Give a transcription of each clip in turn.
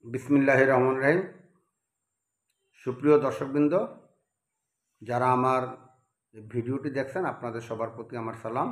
বিসমিল্লাহির রহমানির রহিম। সুপ্রিয় দর্শকবৃন্দ, যারা আমার ভিডিওটি দেখছেন, আপনাদের সবার প্রতি আমার সালাম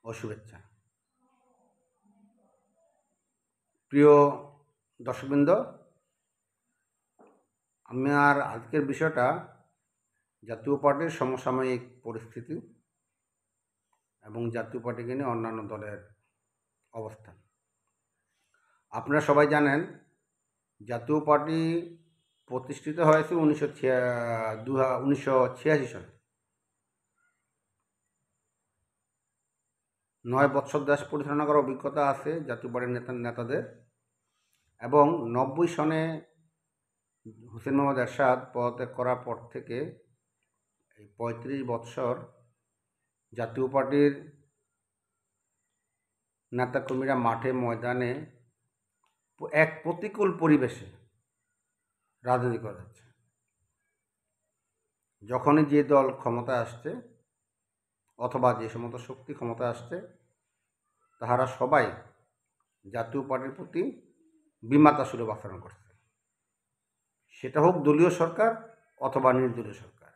ও শুভেচ্ছা। প্রিয় দর্শকবৃন্দ, আমার আজকের বিষয়টা জাতীয় পার্টির সমসাময়িক পরিস্থিতি এবং জাতীয় পার্টিকে নিয়ে অন্যান্য দলের অবস্থান। আপনারা সবাই জানেন, জাতীয় পার্টি প্রতিষ্ঠিত হয়েছে 1986 সালে। 9 বৎসর দেশ পরিচালনা করার অভিজ্ঞতা আছে জাতীয় পার্টির নেতাদের, এবং 90 সনে হোসেন মোহাম্মদ এরশাদ পদত্যাগ করার পর থেকে 35 বৎসর জাতীয় পার্টির নেতাকর্মীরা মাঠে ময়দানে এক প্রতিকূল পরিবেশে রাজনীতি করে যাচ্ছে। যখনই যে দল ক্ষমতায় আসছে অথবা যে সমস্ত শক্তি ক্ষমতায় আসছে, তাহারা সবাই জাতীয় পার্টির প্রতি বিমাতা সুলভ আচরণ করছে, সেটা হোক দলীয় সরকার অথবা নির্দলীয় সরকার।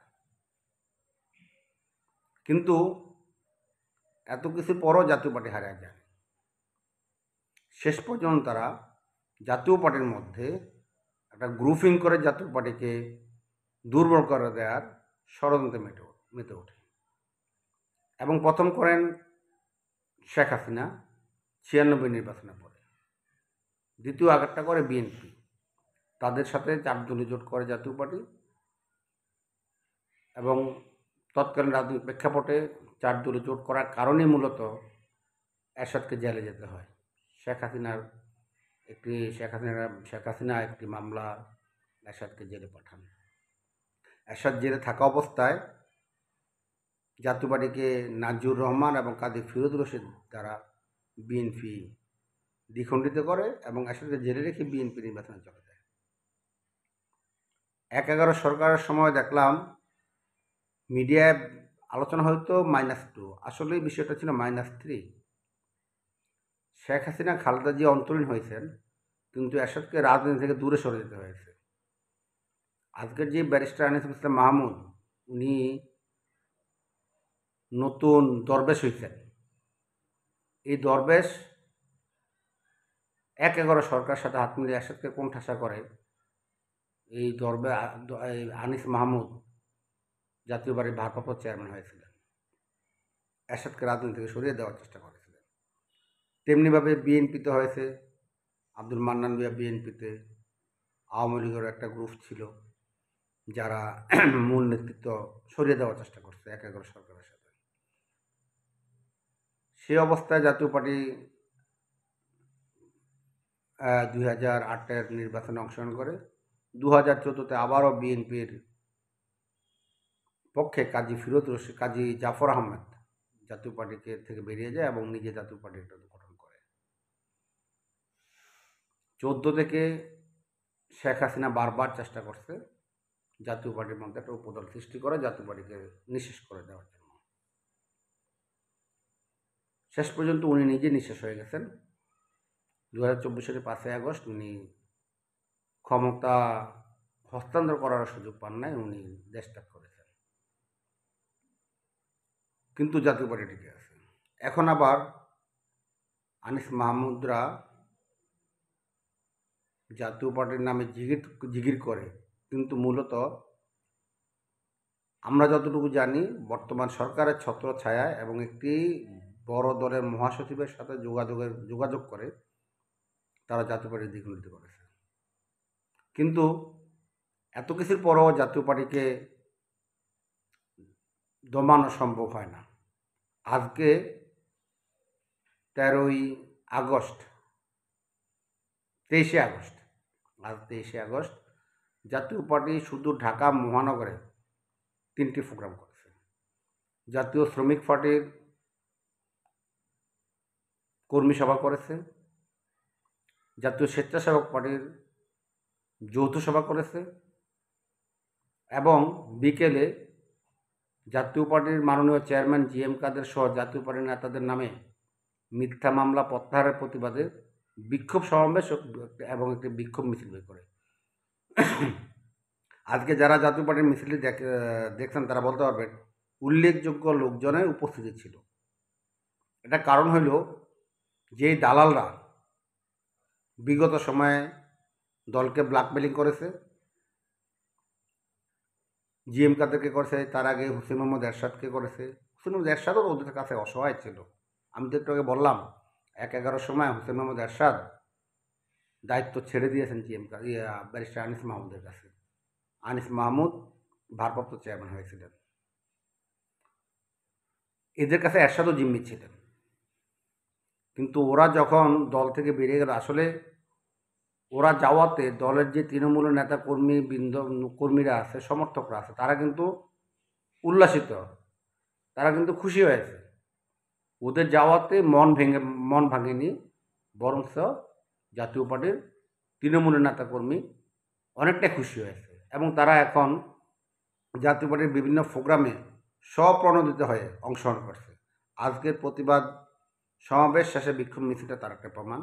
কিন্তু এত কিছু পরও জাতীয় পার্টি হারিয়ে যায়। শেষ পর্যন্ত তারা জাতীয় পার্টির মধ্যে একটা গ্রুপিং করে জাতীয় পার্টিকে দুর্বল করে দেওয়ার ষড়যন্ত্রে মেতে ওঠে। এবং প্রথম করেন শেখ হাসিনা 96 নির্বাচনের পরে, দ্বিতীয় আঘাতটা করে বিএনপি, তাদের সাথে 4 দলীয় জোট করে জাতীয় পার্টি, এবং তৎকালীন রাজনৈতিক প্রেক্ষাপটে 4 দলীয় জোট করার কারণেই মূলত এরশাদকে জেলে যেতে হয়। শেখ হাসিনা একটি মামলা এরশাদকে জেলে পাঠান। এরশাদ জেলে থাকা অবস্থায় জাতীয় পার্টিকে নাজিউর রহমান এবং কাজী ফিরোজ রশিদ দ্বারা বিএনপি দ্বিখণ্ডিত করে এবং এরশাদকে জেলে রেখে বিএনপি নির্বাচনে চলে যায়। 1/11 সরকারের সময় দেখলাম মিডিয়ায় আলোচনা হয়তো -2, আসলে বিষয়টা ছিল -3। শেখ হাসিনা খালেদা জিয়া অন্তরীণ হয়েছেন, কিন্তু এরশাদকে রাজনীতি থেকে দূরে সরে যেতে হয়েছে। আজকের যে ব্যারিস্টার আনিসুল ইসলাম মাহমুদ, উনি নতুন দরবেশ হয়েছেন। এই দরবেশ 1/11 সরকার সাথে হাত মিলিয়ে এরশাদকে কোণঠাসা করে। এই আনিস মাহমুদ জাতীয় পার্টির ভারপ্রাপ্ত চেয়ারম্যান হয়েছিলেন, এরশাদকে রাজনীতি থেকে সরিয়ে দেওয়ার চেষ্টা করেছিলেন। তেমনিভাবে বিএনপিতে হয়েছে, আব্দুল মান্নান মিয়া বিএনপিতে, আওয়ামী লীগের একটা গ্রুপ ছিল যারা মূল নেতৃত্ব সরিয়ে দেওয়ার চেষ্টা করছে 1/11 সরকারের সাথে। সেই অবস্থায় জাতীয় পার্টি 2008-এর নির্বাচনে অংশগ্রহণ করে। 2014-তে আবারও বিএনপির পক্ষে কাজী জাফর আহমেদ জাতীয় পার্টিকে থেকে বেরিয়ে যায় এবং নিজে জাতীয় পার্টির গঠন করে। 14 থেকে শেখ হাসিনা বারবার চেষ্টা করছে জাতীয় পার্টির মধ্যে একটা উপদল সৃষ্টি করে জাতীয় পার্টিকে নিঃশেষ করে দেওয়ার জন্য। শেষ পর্যন্ত উনি নিজে নিঃশেষ হয়ে গেছেন। 2024 সালের 5ই আগস্ট উনি ক্ষমতা হস্তান্তর করার সুযোগ পান নাই, উনি দেশ ত্যাগ করেছেন। কিন্তু জাতীয় পার্টি টিকে আছে। এখন আবার আনিস মাহমুদরা জাতীয় পার্টির নামে জিগির করে, কিন্তু মূলত আমরা যতটুকু জানি বর্তমান সরকারের ছত্রছায়ায় এবং একটি বড় দলের মহাসচিবের সাথে যোগাযোগ করে তারা জাতীয় পার্টি দ্বিখণ্ডিত করেছে। কিন্তু এত কিছুর পরও জাতীয় পার্টিকে দমানো সম্ভব হয় না। আজকে 23শে আগস্ট জাতীয় পার্টি শুধু ঢাকা মহানগরে 3টি প্রোগ্রাম করেছে। জাতীয় শ্রমিক পার্টির কর্মী সভা করেছে, জাতীয় স্বেচ্ছাসেবক পার্টির যৌথ সভা করেছে, এবং বিকেলে জাতীয় পার্টির মাননীয় চেয়ারম্যান GM কাদের সহ জাতীয় পার্টির নেতাদের নামে মিথ্যা মামলা প্রত্যাহারের প্রতিবাদে বিক্ষোভ সমাবেশ এবং একটি বিক্ষোভ মিছিল বের করে। আজকে যারা জাতীয় পার্টির মিছিলটি দেখছেন তারা বলতে পারবেন উল্লেখযোগ্য লোকজনের উপস্থিতি ছিল। এটা কারণ হইল যে দালালরা বিগত সময়ে দলকে ব্ল্যাকমেলিং করেছে, জিএম কাদেরকে করেছে, তার আগে হুসেন মোহাম্মদ এরশাদকে করেছে। হুসেন মোহাম্মদ এরশাদও ওদের কাছে অসহায় ছিল। আমি তো একটু আগে বললাম 1-11 সময় হুসেন মোহাম্মদ এরশাদ দায়িত্ব ছেড়ে দিয়েছেন ব্যারিস্টার আনিস মাহমুদের কাছে। আনিস মাহমুদ ভারপ্রাপ্ত চেয়ারম্যান হয়েছিলেন। এদের কাছে এরশাদও জিম্মি ছিলেন। কিন্তু ওরা যখন দল থেকে বেরিয়ে গেল, আসলে ওরা যাওয়াতে দলের যে তৃণমূলের নেতা কর্মীরা আছে, সমর্থকরা আছে, তারা কিন্তু উল্লাসিত, তারা কিন্তু খুশি হয়েছে। ওদের যাওয়াতে মন ভাঙেনি, বরঞ্চ জাতীয় পার্টির তৃণমূলের নেতা কর্মী অনেকটাই খুশি হয়েছে এবং তারা এখন জাতীয় পার্টির বিভিন্ন প্রোগ্রামে স্বপ্রণোদিত হয়ে অংশগ্রহণ করছে। আজকের প্রতিবাদ সমাবেশ শেষে বিক্ষোভ মিছিলটা তার একটা প্রমাণ।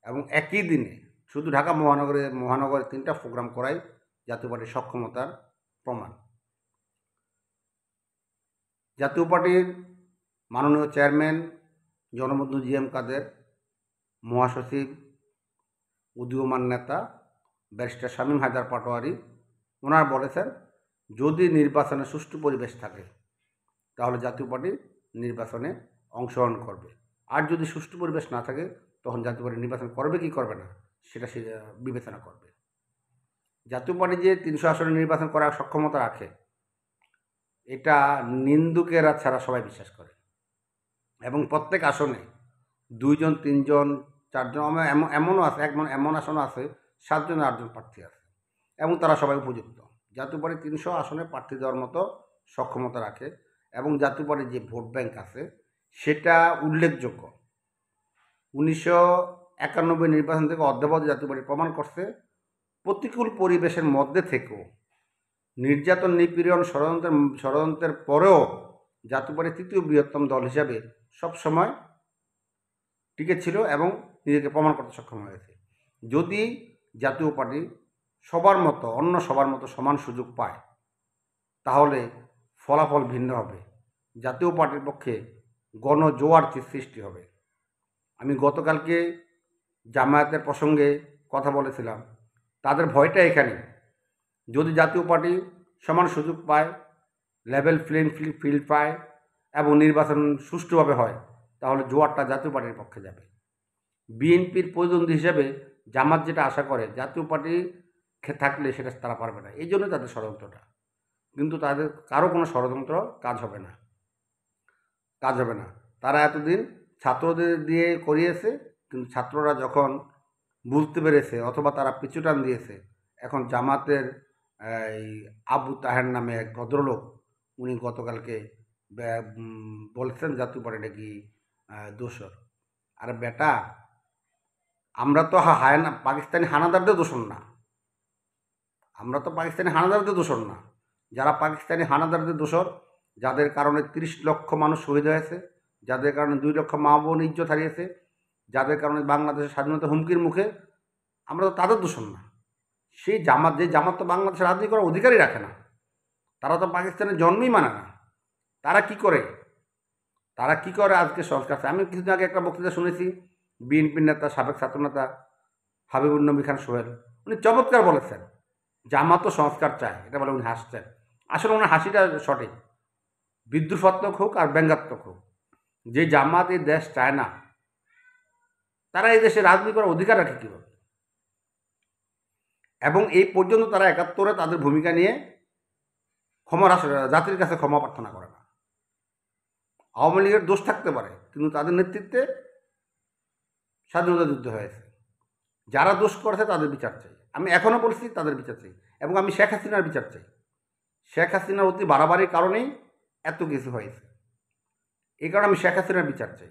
এবং একই দিনে শুধু ঢাকা মহানগরে 3টা প্রোগ্রাম করাই জাতীয় পার্টির সক্ষমতার প্রমাণ। জাতীয় পার্টির মাননীয় চেয়ারম্যান জনবন্ধু জিএম কাদের, মহাসচিব উদীয়মান নেতা ব্যারিস্টার শামীম হায়দার পাটোয়ারি, ওনারা বলেছেন যদি নির্বাচনে সুষ্ঠু পরিবেশ থাকে তাহলে জাতীয় পার্টি নির্বাচনে অংশগ্রহণ করবে, আর যদি সুষ্ঠু পরিবেশ না থাকে তখন জাতীয় পার্টি নির্বাচন করবে কি করবে না সেটা সে বিবেচনা করবে। জাতীয় পার্টি যে 300 আসনে নির্বাচন করার সক্ষমতা রাখে এটা নিন্দুকেরা ছাড়া সবাই বিশ্বাস করে এবং প্রত্যেক আসনে 2 জন 3 জন 4 জন এমনও আছে, এমন আসনও আছে 7 জন 8 জন প্রার্থী আছে এবং তারা সবাই উপযুক্ত। জাতীয় পার্টি 300 আসনে প্রার্থী দেওয়ার মতো সক্ষমতা রাখে এবং জাতীয় পার্টির যে ভোট ব্যাংক আছে সেটা উল্লেখযোগ্য। 1991 নির্বাচন থেকে অদ্যাবধি জাতীয় পার্টি প্রমাণ করছে প্রতিকূল পরিবেশের মধ্যে থেকেও, নির্যাতন নিপীড়ন ষড়যন্ত্রের পরেও জাতীয় পার্টি তৃতীয় বৃহত্তম দল হিসাবে সবসময় টিকে ছিল এবং নিজেকে প্রমাণ করতে সক্ষম হয়েছে। যদি জাতীয় পার্টি অন্য সবার মতো সমান সুযোগ পায় তাহলে ফলাফল ভিন্ন হবে। জাতীয় পার্টির পক্ষে গণজোয়ার সৃষ্টি হবে। আমি গতকালকে জামায়াতের প্রসঙ্গে কথা বলেছিলাম, তাদের ভয়টা এখানে, যদি জাতীয় পার্টি সমান সুযোগ পায়, লেভেল প্লেইং ফিল্ড পায় এবং নির্বাচন সুষ্ঠুভাবে হয় তাহলে জোয়ারটা জাতীয় পার্টির পক্ষে যাবে। বিএনপির প্রতিদ্বন্দ্বী হিসেবে জামাত যেটা আশা করে জাতীয় পার্টি থাকলে সেটা তারা পারবে না, এই জন্য তাদের ষড়যন্ত্রটা। কিন্তু তাদের কারো কোনো ষড়যন্ত্র কাজ হবে না। তারা এতদিন ছাত্রদের দিয়ে করিয়েছে, কিন্তু ছাত্ররা যখন বুঝতে পেরেছে অথবা তারা পিছুটান দিয়েছে, এখন জামাতের এই আবু তাহের নামে এক ভদ্রলোক, উনি গতকালকে বলছেন জাতীয় পার্টি নাকি দোষর। আরে বেটা, আমরা তো পাকিস্তানি হানাদারদের দোষর না, যারা পাকিস্তানি হানাদারদের দোষর, যাদের কারণে 30 লক্ষ মানুষ শহীদ হয়েছে, যাদের কারণে 2 লক্ষ মা বোন ইজ্জত হারিয়েছে, যাদের কারণে বাংলাদেশের স্বাধীনতা হুমকির মুখে, আমরা তো তাদের দোষর না। সেই জামাত তো বাংলাদেশের রাজনীতি করার অধিকারই রাখে না, তারা তো পাকিস্তানের জন্মই মানে না। তারা কি করে আজকে সংস্কার? আমি কিছুদিন আগে একটা বক্তৃতা শুনেছি, বিএনপির নেতা, সাবেক ছাত্রনেতা হাবিবুর নবী খান সোহেল, উনি চমৎকার বলেছেন জামাত তো সংস্কার চায়, এটা বলে উনি হাসছেন। আসলে ওনার হাসিটা সঠিক, বিদ্রুপাত্মক হোক আর ব্যঙ্গাত্মক হোক, যে জামাত এই দেশ চায় না তারা এই দেশে রাজনীতি করার অধিকার রাখে কীভাবে? এবং এই পর্যন্ত তারা 71-এ তাদের ভূমিকা নিয়ে জাতির কাছে ক্ষমা প্রার্থনা করে না। আওয়ামী লীগের দোষ থাকতে পারে, কিন্তু তাদের নেতৃত্বে স্বাধীনতা যুদ্ধ হয়েছে। যারা দোষ করেছে তাদের বিচার চাই। আমি এখনও বলছি তাদের বিচার চাই এবং আমি শেখ হাসিনার বিচার চাই। শেখ হাসিনার অতি বাড়াবাড়ির কারণেই এত কিছু হয়েছে, এই কারণে আমি শেখ হাসিনার বিচার চাই।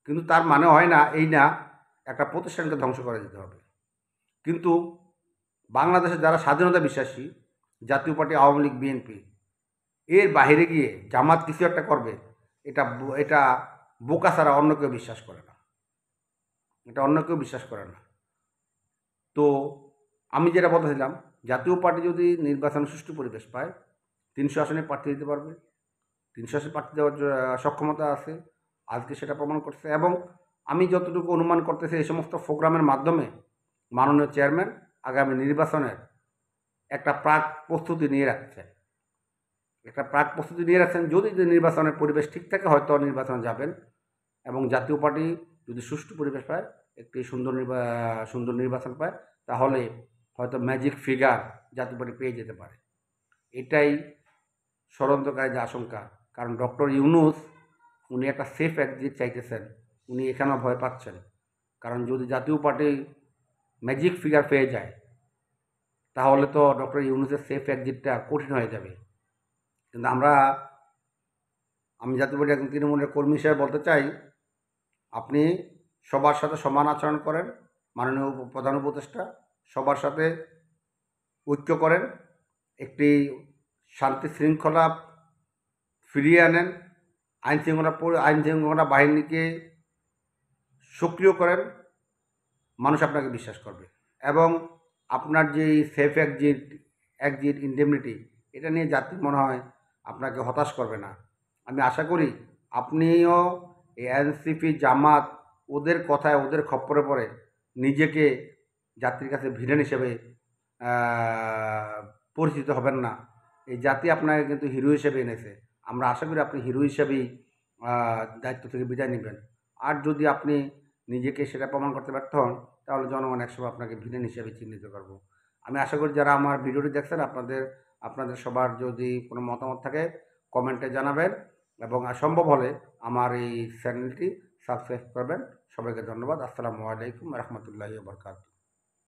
কিন্তু তার মানে হয় না একটা প্রতিষ্ঠানকে ধ্বংস করে দিতে হবে। কিন্তু বাংলাদেশে যারা স্বাধীনতা বিশ্বাসী, জাতীয় পার্টি, আওয়ামী লীগ, বিএনপি, এর বাইরে গিয়ে জামাত কিছু একটা করবে, এটা বোকা ছাড়া অন্য কেউ বিশ্বাস করে না। এটা অন্য কেউ বিশ্বাস করে না। তো আমি যেটা বলতেছিলাম, জাতীয় পার্টি যদি নির্বাচন সুষ্ঠু পরিবেশ পায় 300 আসনে প্রার্থী দিতে পারবে। 300 আসনে প্রার্থী দেওয়ার সক্ষমতা আছে, আজকে সেটা প্রমাণ করছে। এবং আমি যতটুকু অনুমান করতেছি এই সমস্ত প্রোগ্রামের মাধ্যমে মাননীয় চেয়ারম্যান আগামী নির্বাচনের একটা প্রাক প্রস্তুতি নিয়ে রাখছেন। যদি নির্বাচনের পরিবেশ ঠিক থাকে হয়তো নির্বাচনে যাবেন, এবং জাতীয় পার্টি যদি সুষ্ঠু পরিবেশ পায়, একটি সুন্দর নির্বাচন পায়, তাহলে হয়তো ম্যাজিক ফিগার জাতীয় পার্টি পেয়ে যেতে পারে। এটাই ষড়যন্ত্রকারীদের আশঙ্কা। কারণ ডক্টর ইউনূস উনি একটা সেফ এক্সিট চাইতেছেন, উনি এখানেও ভয় পাচ্ছেন। কারণ যদি জাতীয় পার্টি ম্যাজিক ফিগার পেয়ে যায় তাহলে তো ডক্টর ইউনূসের সেফ এক্সিটটা কঠিন হয়ে যাবে। কিন্তু আমি জাতীয় পার্টি একজন তৃণমূলের কর্মী হিসেবে বলতে চাই, আপনি সবার সাথে সমান আচরণ করেন, মাননীয় প্রধান উপদেষ্টা সবার সাথে ঐক্য করেন, একটি শান্তি শৃঙ্খলা ফিরিয়ে আনেন, আইনশৃঙ্খলা বাহিনীকে সক্রিয় করেন, মানুষ আপনাকে বিশ্বাস করবে। এবং আপনার যে সেফ এক্সিট ইনডেমনিটি, এটা নিয়ে জাতি মনে হয় আপনাকে হতাশ করবে না। আমি আশা করি আপনিও এই এনসিপি, জামাত ওদের কথায়, ওদের খপ্পরে পড়ে নিজেকে জাতির কাছে ভিলেন হিসেবে পরিচিত হবেন না। এই জাতি আপনাকে কিন্তু হিরো হিসেবে এনেছে। আমরা আশা করি আপনি হিরো হিসেবেই দায়িত্ব থেকে বিদায় নেবেন। আর যদি আপনি নিজেকে সেটা প্রমাণ করতে ব্যর্থ হন তাহলে জনগণ একসময় আপনাকে ভিলেন হিসেবে চিহ্নিত করব। আমি আশা করি যারা আমার ভিডিওটি দেখছেন আপনাদের সবার যদি কোনো মতামত থাকে কমেন্টে জানাবেন, এবং সম্ভব হলে আমার এই চ্যানেলটি সাবস্ক্রাইব করবেন। সবাইকে ধন্যবাদ। আসসালামু আলাইকুম রহমতুল্লাহি ওয়া বারাকাতুহু।